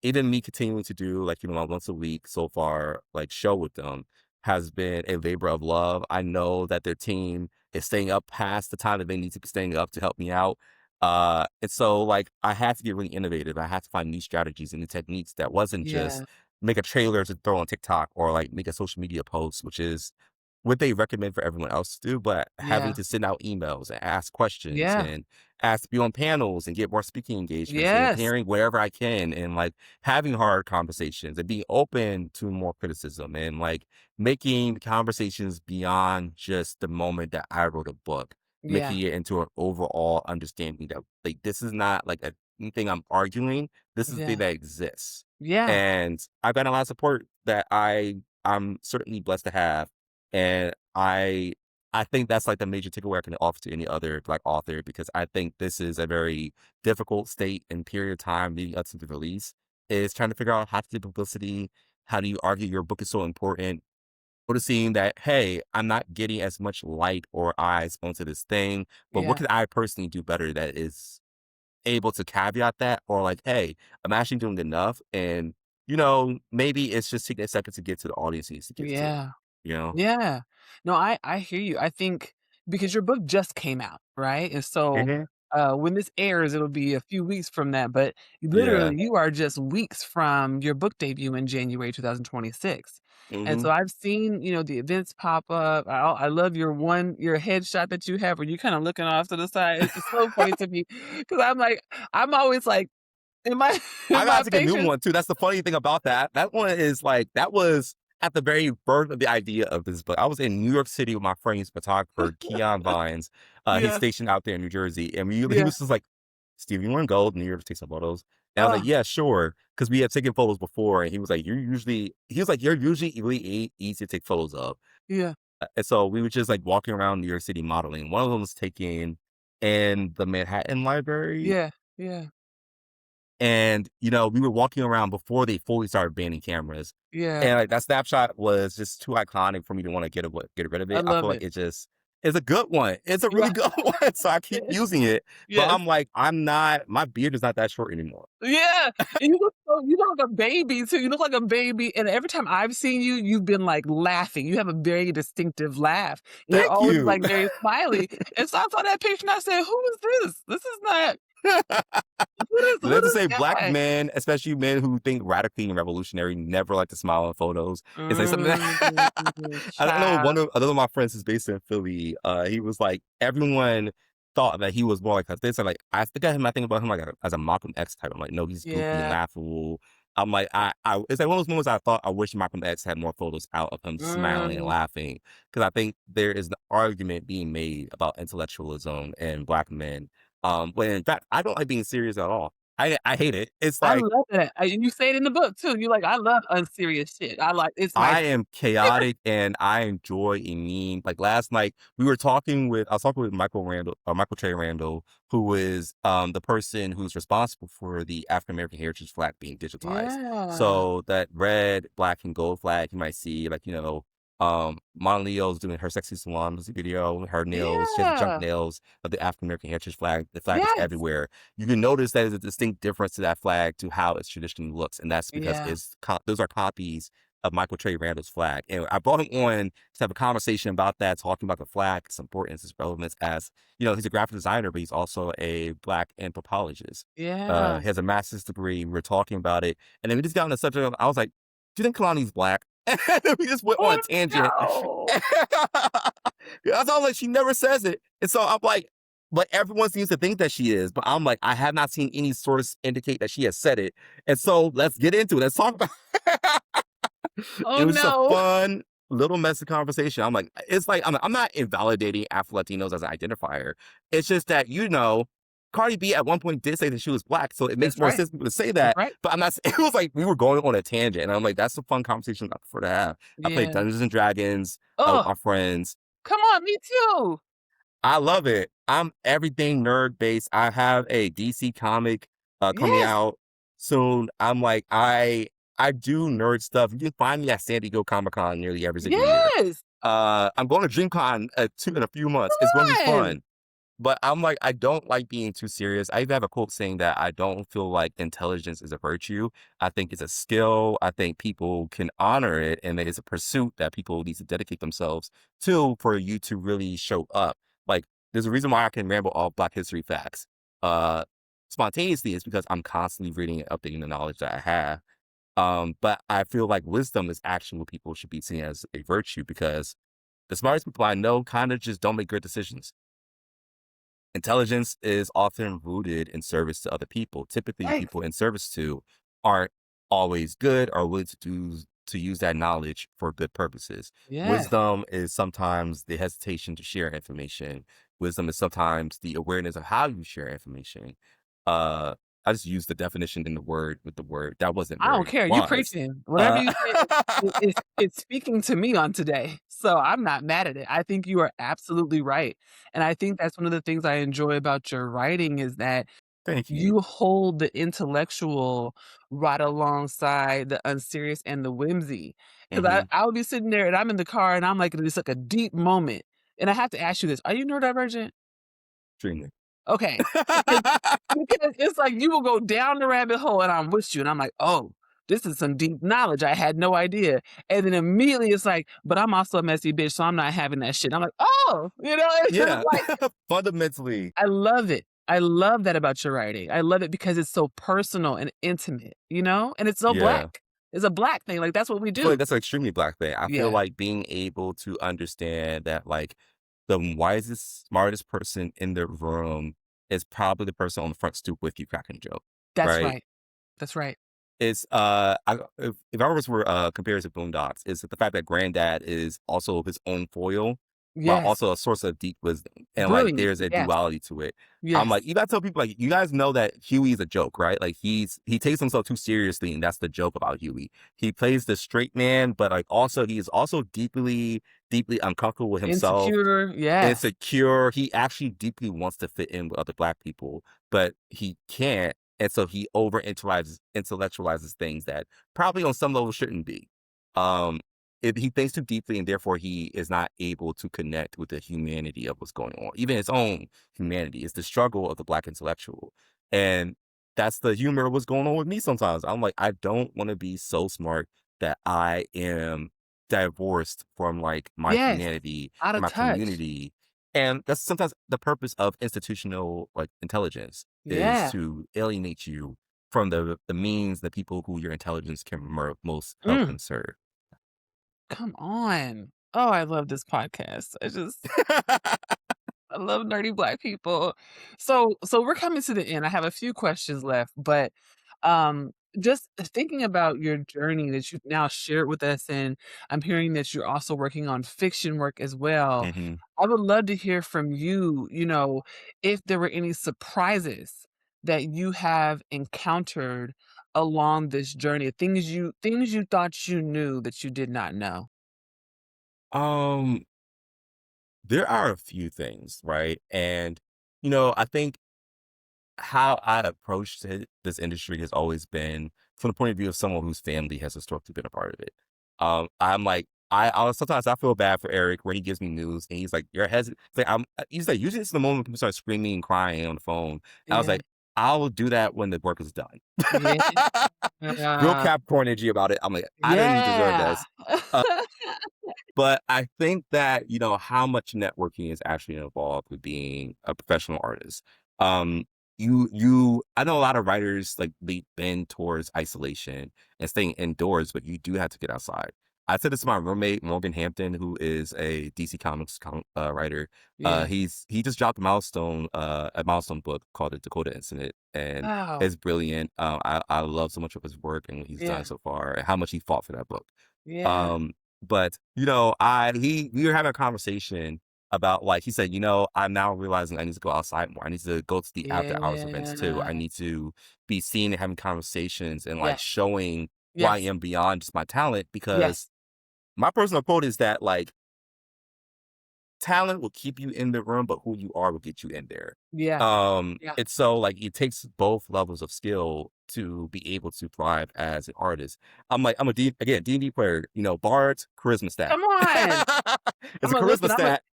Even me continuing to do like, my once a week so far, like show with them has been a labor of love. I know that their team is staying up past the time that they need to be staying up to help me out. And so like I had to get really innovative. I had to find new strategies and new techniques that wasn't just Yeah. make a trailer to throw on TikTok or like make a social media post, which is what they recommend for everyone else to do, but having Yeah. to send out emails and ask questions Yeah. and ask to be on panels and get more speaking engagements and Yes. appearing wherever I can and like having hard conversations and being open to more criticism and like making conversations beyond just the moment that I wrote a book, Yeah. making it into an overall understanding that like this is not like a thing I'm arguing. This is a thing Yeah. that exists. Yeah. And I've got a lot of support that I'm certainly blessed to have. And I think that's like the major takeaway I can offer to any other Black author because I think this is a very difficult state and period of time leading up to the release is trying to figure out how to do publicity. How do you argue your book is so important? Noticing that, hey, I'm not getting as much light or eyes onto this thing, but what Yeah. can I personally do better that is able to caveat that? Or like, hey, I'm actually doing enough. And, maybe it's just taking a second to get to the audience it needs to get to, Yeah. you know? Yeah. No, I hear you. I think because your book just came out, right? And so, Mhm. when this airs, it'll be a few weeks from that, but Yeah. literally, you are just weeks from your book debut in January 2026. And so Mhm. I've seen, the events pop up. I love your headshot that you have where you're kinda looking off to the side. It's so funny to me because 'cause I'm like I'm always like, in my I in my gotta take a new pages one too. That's the funny thing about that. That one is like that was at the very birth of the idea of this book. I was in New York City with my friend's photographer, Keon Vines. He's Yeah, stationed out there in New Jersey. And he yeah, was just like, Steve, you want to go to New York to take some photos? And I was Oh, like, yeah, sure. Cause we had taken photos before. And he was like, you're usually really easy to take photos of. yeah, And so we were just like walking around New York City modeling. One of them was taken in the Manhattan Library. yeah, yeah, And, we were walking around before they fully started banning cameras. yeah. And like that snapshot was just too iconic for me to want to get rid of I it. I feel love like it. it just it's a good one. It's a really Right. good one. So I keep using it. But Yes. I'm like, I'm not my beard is not that short anymore. Yeah, and you look like a baby too, you look like a baby, and every time I've seen you, you've been, like, laughing, you have a very distinctive laugh, and you're Thank always, you. like, very smiley, and so I saw that picture and I said, "Who is this? This is not They who have to this say black guy?" men, especially men who think radically and revolutionary, never like to smile in photos. It's like something Mm, that I don't know. child. Another of my friends is based in Philly. He was like everyone thought that he was more like this. And like I think of him, I think about him like as a Malcolm X type. I'm like, no, he's goofy and Yeah. laughable. I'm like, it's like one of those moments I thought I wish Malcolm X had more photos out of him smiling and Mm. laughing because I think there is an argument being made about intellectualism and black men. When in fact I don't like being serious at all. I hate it. It's I like love that, and you say it in the book too, you're like, "I love unserious shit." I like it's my I am favorite. chaotic and I enjoy a meme. Like last night, I was talking with Michael Trey Randall, who is the person who's responsible for the African American heritage flag being digitized. Yeah. So that red, black, and gold flag you might see, like, Mon Leo's doing her sexy salon music video, her nails, she has the junk Yeah. nails of the African American heritage flag. The flag is Yes. everywhere. You can notice that there's a distinct difference to that flag to how it's traditionally looks, and that's because Yeah. those are copies of Michael Trey Randall's flag. And I brought him on to have a conversation about that, talking about the flag, its importance, its relevance as, he's a graphic designer, but he's also a black anthropologist. Yeah. He has a master's degree. We were talking about it. And then we just got on the subject of, I was like, do you think Kalani's black? And we just went on a Oh, tangent. no. I was like, she never says it. And so I'm like, but everyone seems to think that she is. But I'm like, I have not seen any source indicate that she has said it. And so let's get into it. Let's talk about Oh, it was just a no. fun little messy conversation. I'm like, it's like I'm not invalidating Afro Latinos as an identifier. It's just that Cardi B at one point did say that she was black, so it makes That's more right. sense for people to say That's that. right. But I'm not. It was like we were going on a tangent, and I'm like, that's a fun conversation I prefer to have. I play Yeah. Dungeons and Dragons with Oh, my friends. come on, me too. I love it. I'm everything nerd based. I have a DC comic coming Yes. out soon. I'm like, I do nerd stuff. You can find me at San Diego Comic Con nearly every single year. Yes. I'm going to DreamCon in a few months. It's going to be Come on. fun. But I'm like, I don't like being too serious. I even have a quote saying that I don't feel like intelligence is a virtue. I think it's a skill. I think people can honor it, and that it's a pursuit that people need to dedicate themselves to for you to really show up. Like, there's a reason why I can ramble off Black history facts uh, spontaneously. Is because I'm constantly reading and updating the knowledge that I have. But I feel like wisdom is actually what people should be seen as a virtue because the smartest people I know kind of just don't make good decisions. Intelligence is often rooted in service to other people. Typically, the Right. people in service to aren't always good or willing to use that knowledge for good purposes. Yes. Wisdom is sometimes the hesitation to share information. Wisdom is sometimes the awareness of how you share information. Uh, I just used the definition in the word with the word. That wasn't I don't very care, you wise. preaching. Whatever Uh, you say, it's speaking to me on today, so I'm not mad at it. I think you are absolutely right, and I think that's one of the things I enjoy about your writing is that Thank you. you hold the intellectual right alongside the unserious and the whimsy. Because Hmm. I would be sitting there and I'm in the car and I'm like, it's like a deep moment, and I have to ask you this, are you neurodivergent? Extremely. Okay. Because because it's like you will go down the rabbit hole and I'm with you, and I'm like, "Oh, this is some deep knowledge, I had no idea." And then immediately it's like, "But I'm also a messy bitch, so I'm not having that shit." I'm like, "Oh," it's just Yeah, like fundamentally. I love it. I love that about your writing. I love it because it's so personal and intimate, and it's so Yeah. black. It's a black thing, like, that's what we I feel like do. that's an extremely black thing. I feel Yeah, like being able to understand that, like, the wisest, smartest person in the room is probably the person on the front stoop with you cracking a joke, that's right? right. That's right. It's, if I was were, compare it to Boondocks, is the fact that Granddad is also his own foil. while Yes. also a source of deep wisdom. And like Brilliant. there's a Yes. duality to it. I'm like, Yes. you gotta tell people like you guys know that Huey's a joke, right? Like he takes himself too seriously, and that's the joke about Huey. He plays the straight man, but like also he is also deeply, deeply uncomfortable with himself, Insecure. Yes. insecure. He actually deeply wants to fit in with other black people, but he can't. And so he intellectualizes things that probably on some level shouldn't be. Um, he thinks too deeply, and therefore he is not able to connect with the humanity of what's going on, even his own humanity. It's the struggle of the black intellectual, and that's the humor of what's going on with me. Sometimes I'm like, I don't want to be so smart that I am divorced from like my Yes. humanity Out and of my touch. community. And that's sometimes the purpose of institutional like intelligence is Yeah. to alienate you from the means, the people who your intelligence can most help Mm. and serve. Come on. Oh, I love this podcast. I love nerdy black people. So we're coming to the end. I have a few questions left, but just thinking about your journey that you've now shared with us, and I'm hearing that you're also working on fiction work as well. Mhm. I would love to hear from you, if there were any surprises that you have encountered along this journey, things you thought you knew that you did not know. Um, there are a few things, right? And I think how I approached this industry has always been from the point of view of someone whose family has historically been a part of it. I'm like, sometimes I feel bad for Eric where he gives me news and he's like, "Your head." Like, he's like, usually it's the moment people start screaming and crying on the phone. I was Yeah. like, I'll do that when the work is done. Yeah. Real Capricorn energy about it. I'm like, I don't even deserve Yeah. this. But I think that, how much networking is actually involved with being a professional artist. Um, I know a lot of writers like they bend towards isolation and staying indoors, but you do have to get outside. I said this to my roommate Morgan Hampton, who is a DC Comics writer. Yeah. He just dropped a milestone book called The Dakota Incident, and Wow. it's brilliant. I love so much of his work and what he's done Yeah. so far, and how much he fought for that book. Yeah. Um, but, we were having a conversation about like, he said, I'm now realizing I need to go outside more. I need to go to the after hours events too. I Yeah. need to be seen and having conversations and like Yes. showing who I Yes. am beyond just my talent because Yes. my personal quote is that like talent will keep you in the room, but who you are will get you in there. Yeah. Yeah. It's so like it takes both levels of skill to be able to thrive as an artist. I'm a D&D player, bards, charisma stat. Come on. It's a charisma Listen, stat.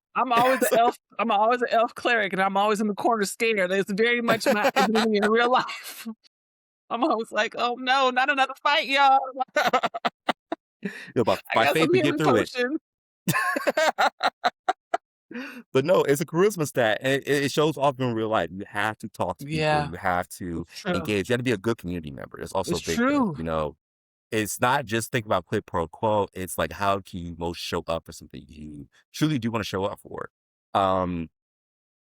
So I'm always an elf cleric, and I'm always in the corner scared. That's very much my identity in real life. I'm always like, "Oh, no, not another fight, y'all. but I by got faith some we get healing through it. potion." But no, it's a charisma stat, and it shows off in real life. You have to talk to people. Yeah. You have to It's true. engage. You have to be a good community member. It's also a It's big thing. true. It's not just think about quid pro quo. It's like how can you most show up for something you truly do want to show up for. Um,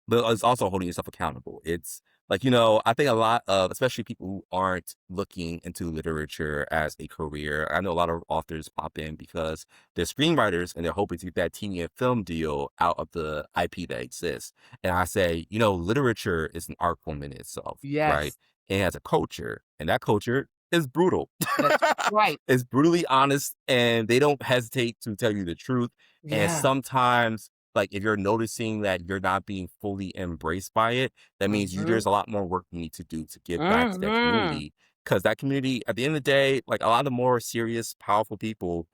but it's also holding yourself accountable. It's like, I think a lot of, especially people who aren't looking into literature as a career. I know a lot of authors pop in because they're screenwriters and they're hoping to get that TV and film deal out of the IP that exists. And I say, literature is an art form in itself, right? Yes. It has a culture, and that culture is brutal. That's right. It's brutally honest, and they don't hesitate to tell you the truth. And Yeah. sometimes like if you're noticing that you're not being fully embraced by it, that means Mhm. there's a lot more work you need to do to give back to that Mhm. community. Because that community, at the end of the day, like a lot of the more serious, powerful people,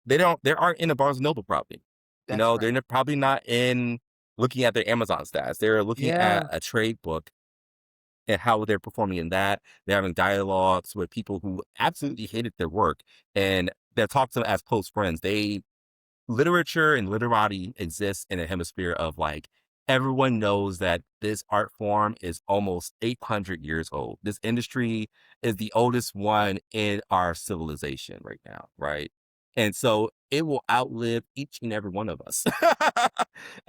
they aren't in a Barnes and Noble probably. That's They're right. probably not in looking at their Amazon stats. They're looking at Yeah. a trade book and how they're performing in that. They're having dialogues with people who absolutely hated their work, and they're talking to them as close friends. Literature and literati exists in a hemisphere of like everyone knows that this art form is almost 800 years old. This industry is the oldest one in our civilization right now, right? And so it will outlive each and every one of us.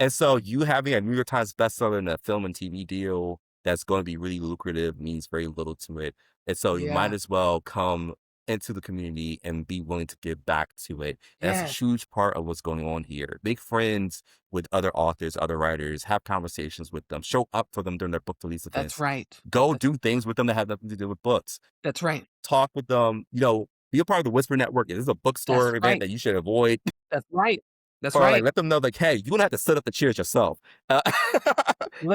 And so you having a New York Times bestseller and a film and TV deal that's going to be really lucrative means very little to it. And so you might Yeah. as well come into the community and be willing to give back to it. And that's a Yes, huge part of what's going on here. Make friends with other authors, other writers, have conversations with them, show up for them during their book release that's events, right. go That's do things with them that have nothing to do with books, that's right. talk with them, be a part of the Whisper Network. If this is a That's bookstore event right. that you should avoid, That's right. That's or like right. let them know, like, hey, you don't have to set up the chairs yourself. Uh,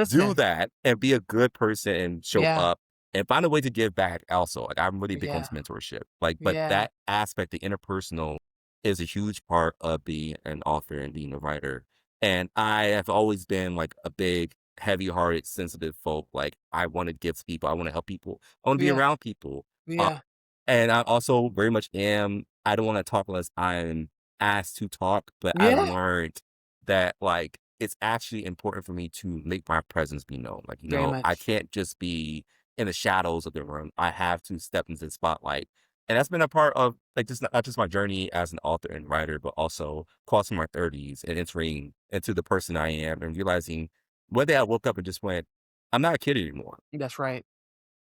do Listen. that and be a good person and show Yeah, up and find a way to give back also. Like I'm really big on yeah, this mentorship. Like, but yeah, that aspect, the interpersonal, is a huge part of being an author and being a writer. And I have always been like a big, heavy hearted, sensitive folk. Like I want to give to people, I want to help people, I want to be yeah, around people. Uh, yeah, and I also very much am, I don't want to talk unless I'm asked to talk, but I yeah, learned that, like, it's actually important for me to make my presence be known. Like, very I much. can't just be in the shadows of the room. I have to step into the spotlight. And that's been a part of, like, just not just my journey as an author and writer, but also crossing my 30s and entering into the person I am and realizing one day I woke up and just went, I'm not a kid anymore. That's right.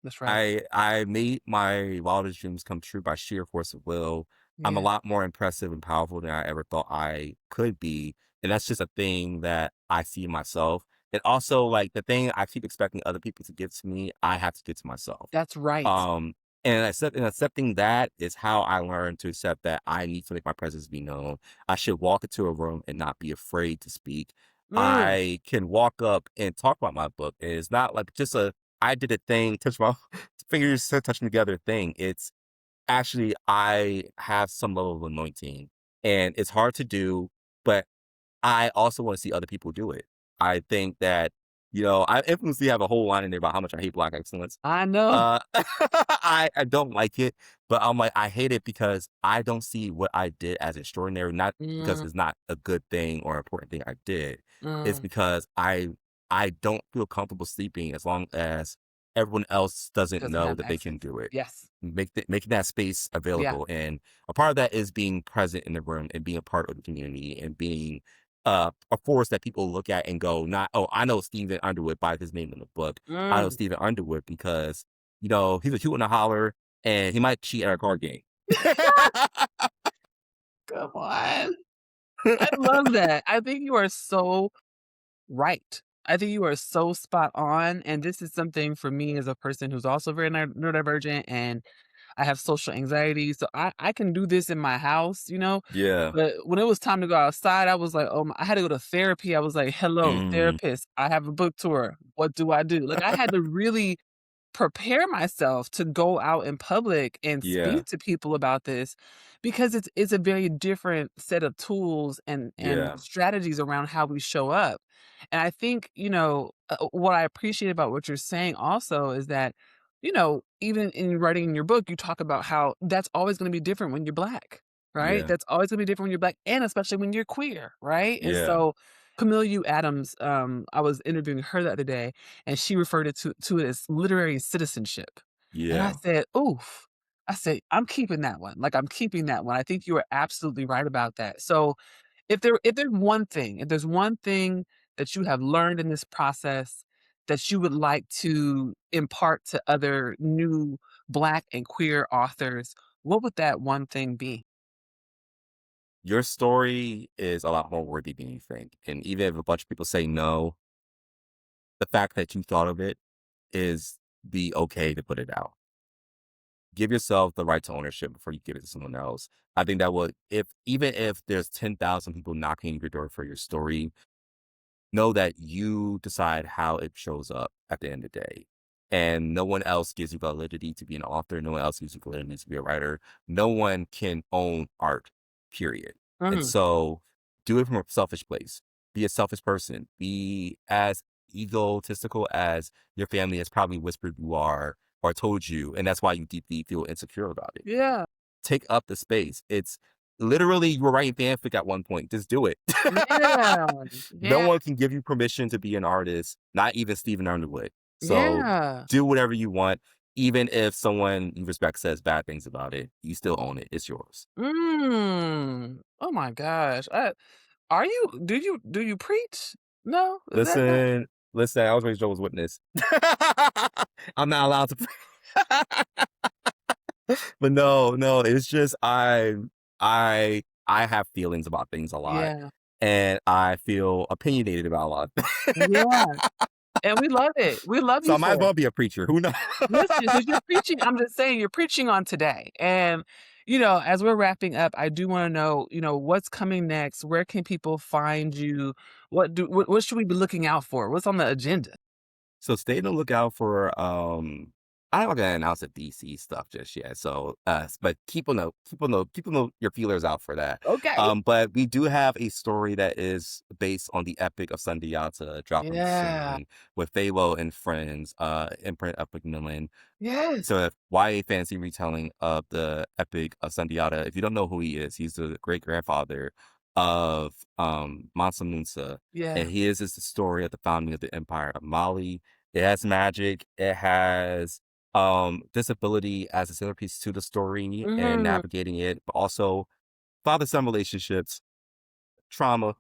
That's right. I made my wildest dreams come true by sheer force of will. I'm a Yeah, lot more impressive and powerful than I ever thought I could be, and that's just a thing that I see in myself. And also, like, the thing I keep expecting other people to give to me, I have to give to myself. that's right. Um, and accepting that is how I learned to accept that I need to make my presence be known. I should walk into a room and not be afraid to speak. Mm, I can walk up and talk about my book. And it's not like just a I did a thing, touch my fingers touching together thing. It's actually I have some level of anointing and it's hard to do, but I also want to see other people do it. I think that, I infamously have a whole line in there about how much I hate Black excellence. I know. Uh, I don't like it, but I'm like, I hate it because I don't see what I did as extraordinary, not because Mm, it's not a good thing or important thing I did. It's mm, because I don't feel comfortable sleeping as long as everyone else doesn't doesn't know have that they access. can do it. Yes. Making that space Yeah. available, and a part of that is being present in the room and being a part of the community and being a force that people look at and go, not, oh, I know Stephen Underwood by his name in the book. I know Mm, Stephen Underwood because, he's a hoot and a holler and he might cheat at a card game. come on. I love that. I think you are so right. I think you are so spot on, and this is something for me as a person who's also very neurodivergent, and I have social anxiety, so I can do this in my house, Yeah. but when it was time to go outside, I was like, "Oh my," I had to go to therapy. I was like, "Hello, Mm, therapist, I have a book tour. What do I do?" Like, I had to really prepare myself to go out in public and yeah. speak to people about this because it's a very different set of tools and Yeah. strategies around how we show up. And I think, what I appreciate about what you're saying also is that, even in writing in your book, you talk about how that's always going to be different when you're black, right? Yeah. That's always going to be different when you're black and especially when you're queer, right? And Yeah. so Camille U. Adams, I was interviewing her the other day and she referred to it as literary citizenship. And I Yeah. said, "Oof." I said, "I'm keeping that one." Like, I'm keeping that one. I think you are absolutely right about that. So, if there's one thing that you have learned in this process that you would like to impart to other new Black and queer authors, what would that one thing be? Your story is a lot more worthy than you think. And even if a bunch of people say no, the fact that you thought of it is be okay to put it out. Give yourself the right to ownership before you give it to someone else. I think that would, if even if there's 10,000 people knocking your door for your story, know that you decide how it shows up at the end of the day. And no one else gives you validity to be an author. No one else gives you validity to be a writer. No one can own art, period. And Mhm. so do it from a selfish place. Be a selfish person. Be as egotistical as your family has probably whispered you are or told you. And that's why you deeply feel insecure about it. Yeah. Take up the space. It's literally you were writing fanfic at one point. Just do it. Yeah. No Yeah. one can give you permission to be an artist, not even Stephen Underwood. So Yeah. do whatever you want. Even if someone you respect says bad things about it, you still own it. It's yours. Oh my gosh. Are you do you preach? No? Is that not Listen, I was raised Jehovah's Witness. I'm not allowed to. But no, no, it's just I have feelings about things a lot, Yeah. and I feel opinionated about a lot of things. Yeah, and we love it. We love So you I might as for it. well be a preacher, who knows? Listen, because 'cause you're preaching I'm just saying you're preaching on today, and, as we're wrapping up, I do wanna know, what's coming next? Where can people find you? What should we be looking out for? What's on the agenda? So stay on the lookout for, I'm not gonna announce the DC stuff just yet. So, but keep on the your feelers out for that. Okay. But we do have a story that is based on the Epic of Sundiata dropping Yeah. soon with Phalo and Friends, imprint of Macmillan. Yes. So a YA fantasy retelling of the Epic of Sundiata. If you don't know who he is, he's the great grandfather of Mansa Musa, Yeah. and his is the story of the founding of the Empire of Mali. It has magic. It has disability as a centerpiece to the story and Mhm. navigating it, but also father-son relationships, trauma,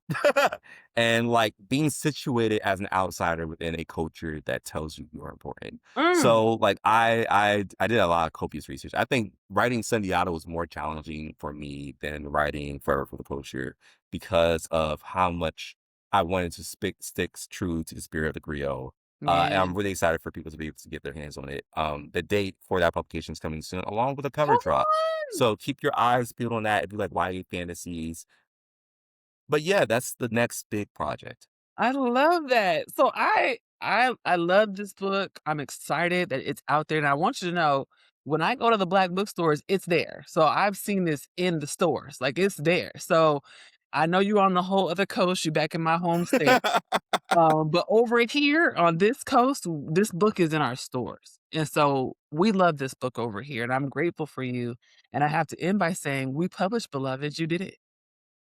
and, like, being situated as an outsider within a culture that tells you you're important. Mm. So, like, I did a lot of copious research. I think writing Sundiata was more challenging for me than writing for the Culture because of how much I wanted to sticks true to the spirit of the griot. And Yeah. I'm really excited for people to be able to get their hands on it. The date for that publication is coming soon, along with a cover Come drop. on! So keep your eyes peeled on that if you like YA fantasies. But yeah, that's the next big project. I love that. So I love this book. I'm excited that it's out there, and I want you to know, when I go to the black bookstores, it's there. So I've seen this in the stores, like, it's there. So I know you're on the whole other coast, you're back in my home state, but over here on this coast, this book is in our stores, and so we love this book over here, and I'm grateful for you, and I have to end by saying, "We published, beloved, you did it.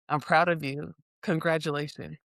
I'm proud of you. Congratulations."